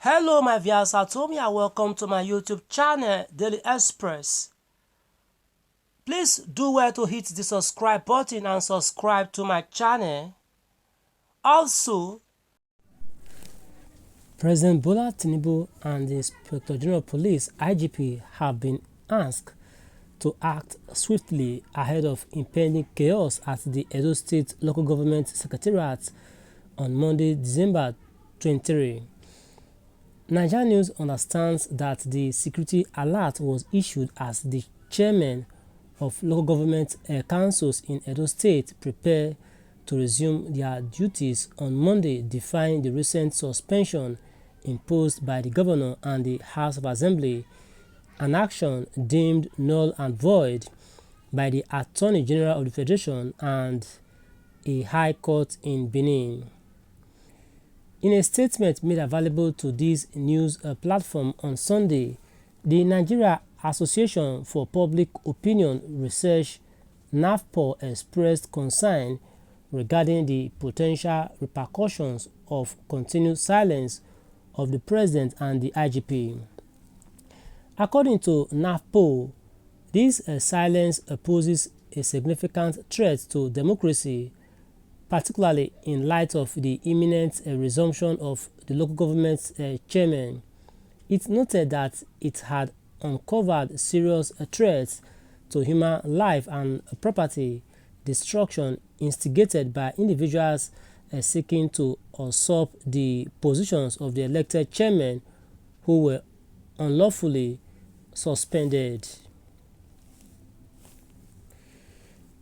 Hello my viewers, and welcome to my YouTube channel, Daily Express. Please do well to hit the subscribe button and subscribe to my channel. Also, President Bola Tinubu and the Inspector General of Police (IGP) have been asked to act swiftly ahead of impending chaos at the Edo State Local Government Secretariat on Monday, December 23. Nigeria News understands that the security alert was issued as the chairmen of local government councils in Edo State prepare to resume their duties on Monday, defying the recent suspension imposed by the governor and the House of Assembly, an action deemed null and void by the Attorney General of the Federation and a high court in Benin. In a statement made available to this news platform on Sunday, the Nigeria Association for Public Opinion Research (NAFPO) expressed concern regarding the potential repercussions of continued silence of the President and the IGP. According to NAFPO, this silence poses a significant threat to democracy, particularly in light of the imminent resumption of the local government chairman. It noted that it had uncovered serious threats to human life and property destruction instigated by individuals seeking to usurp the positions of the elected chairmen who were unlawfully suspended.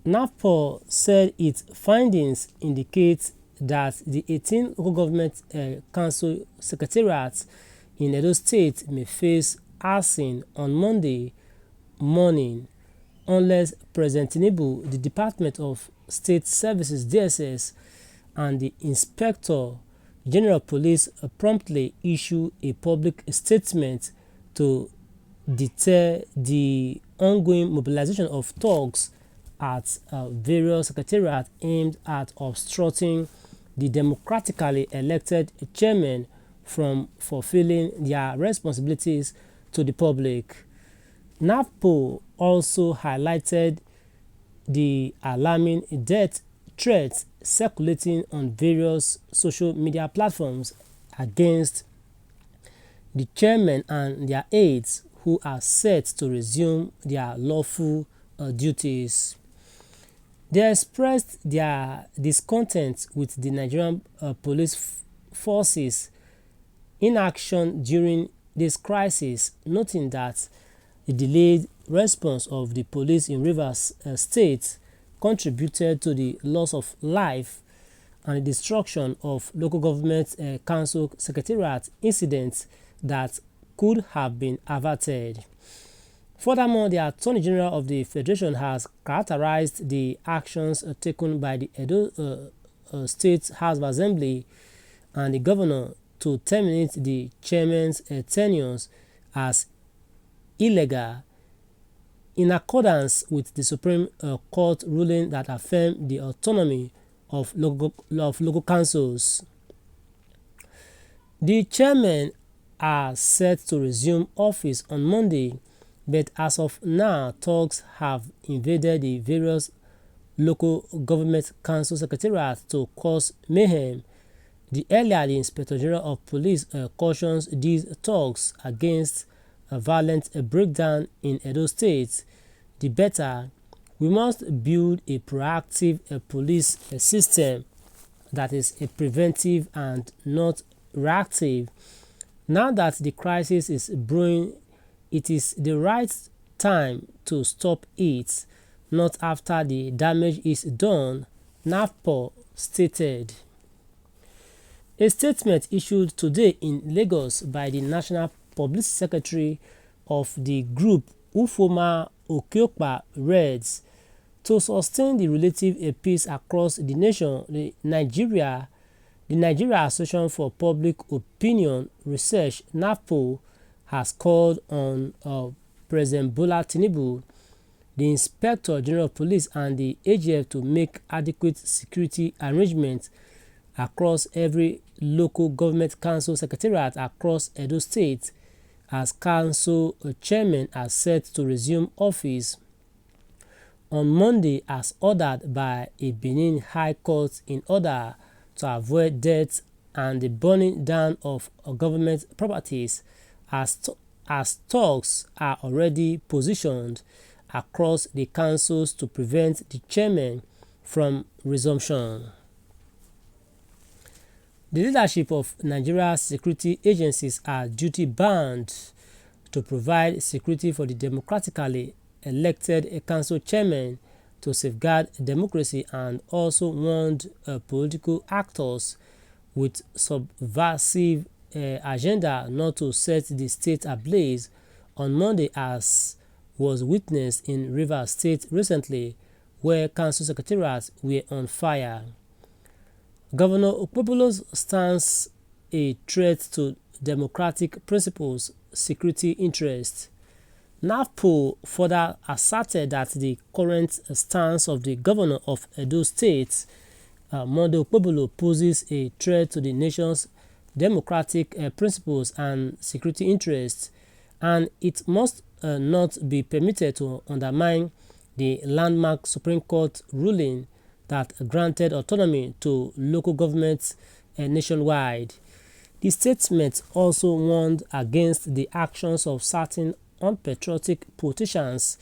NAFPO said its findings indicate that the 18 local government council secretariats in Edo State may face arson on Monday morning unless President Tinubu, the Department of State Services (DSS), and the Inspector General of Police promptly issue a public statement to deter the ongoing mobilization of thugs at various secretariats aimed at obstructing the democratically elected chairmen from fulfilling their responsibilities to the public. NAFPO also highlighted the alarming death threats circulating on various social media platforms against the chairmen and their aides who are set to resume their lawful duties. They expressed their discontent with the Nigerian police forces inaction during this crisis, noting that the delayed response of the police in Rivers State contributed to the loss of life and the destruction of local government council secretariat incidents that could have been averted. Furthermore, the Attorney General of the Federation has characterized the actions taken by the Edo State House of Assembly and the governor to terminate the chairman's tenures as illegal, in accordance with the Supreme Court ruling that affirmed the autonomy of local councils. The chairmen are set to resume office on Monday, but as of now, thugs have invaded the various local government council secretariats to cause mayhem. The Inspector General of Police cautions these thugs against a violent breakdown in Edo State. The better, we must build a proactive police system that is preventive and not reactive. Now that the crisis is brewing, it is the right time to stop it, not after the damage is done, NAFPO stated. A statement issued today in Lagos by the National Publicity Secretary of the group, Ufoma Okeokpa, reads, "To sustain the relative peace across the nation, the Nigeria Association for Public Opinion Research (NAFPO) has called on President Bola Tinubu, the Inspector General of Police and the AGF to make adequate security arrangements across every local government council secretariats across Edo State, as council chairman are set to resume office on Monday as ordered by a Benin High Court in order to avoid death and the burning down of government properties, as talks are already positioned across the councils to prevent the chairman from resumption. The leadership of Nigeria's security agencies are duty-bound to provide security for the democratically elected council chairman to safeguard democracy, and also warned political actors with subversive agenda not to set the state ablaze on Monday, as was witnessed in Rivers State recently, where council secretariats were on fire. Governor Okpebholo's stance a threat to democratic principles, security interests. NAFPO further asserted that the current stance of the governor of Edo State, Monday Okpebholo, poses a threat to the nation's democratic principles and security interests, and it must not be permitted to undermine the landmark Supreme Court ruling that granted autonomy to local governments nationwide. The statement also warned against the actions of certain unpatriotic politicians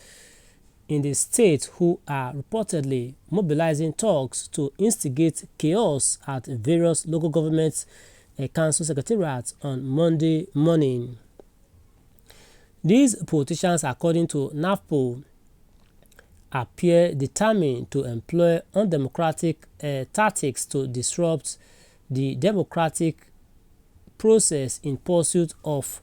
in the state who are reportedly mobilizing talks to instigate chaos at various local government council secretariats on Monday morning. These politicians, according to NAFPO, appear determined to employ undemocratic tactics to disrupt the democratic process in pursuit of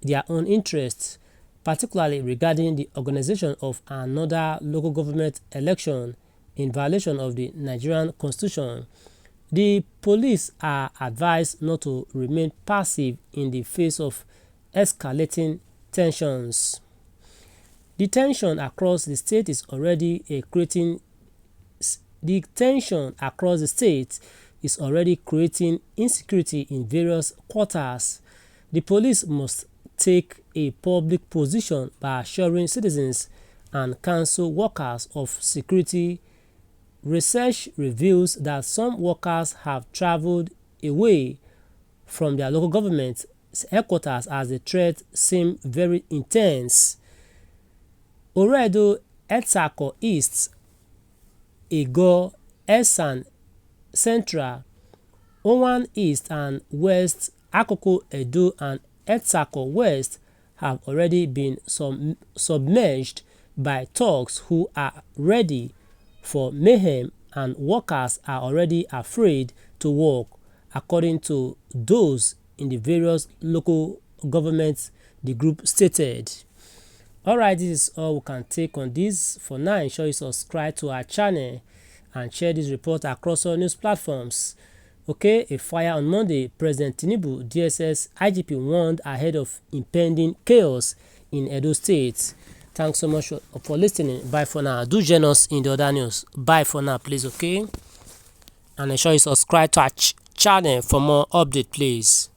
their own interests, particularly regarding the organization of another local government election in violation of the Nigerian Constitution. The police are advised not to remain passive in the face of escalating tensions. The tension across the state is already creating insecurity in various quarters. The police must take a public position by assuring citizens and council workers of security. Research reveals that some workers have traveled away from their local government headquarters as the threat seems very intense. Oredo, Etsako East, Ego, Esan Central, Owan East and West, Akoko Edo and Etsako West have already been submerged by thugs who are ready for mayhem, and workers are already afraid to work, according to those in the various local governments, the group stated. Alright, this is all we can take on this. For now, ensure you subscribe to our channel and share this report across all news platforms. Okay, a fire on Monday. President Tinubu, DSS, IGP warned ahead of impending chaos in Edo State. Thanks so much for listening. Bye for now. Do join us in the other news. Bye for now, please, okay? And ensure you subscribe to our channel for more updates, please.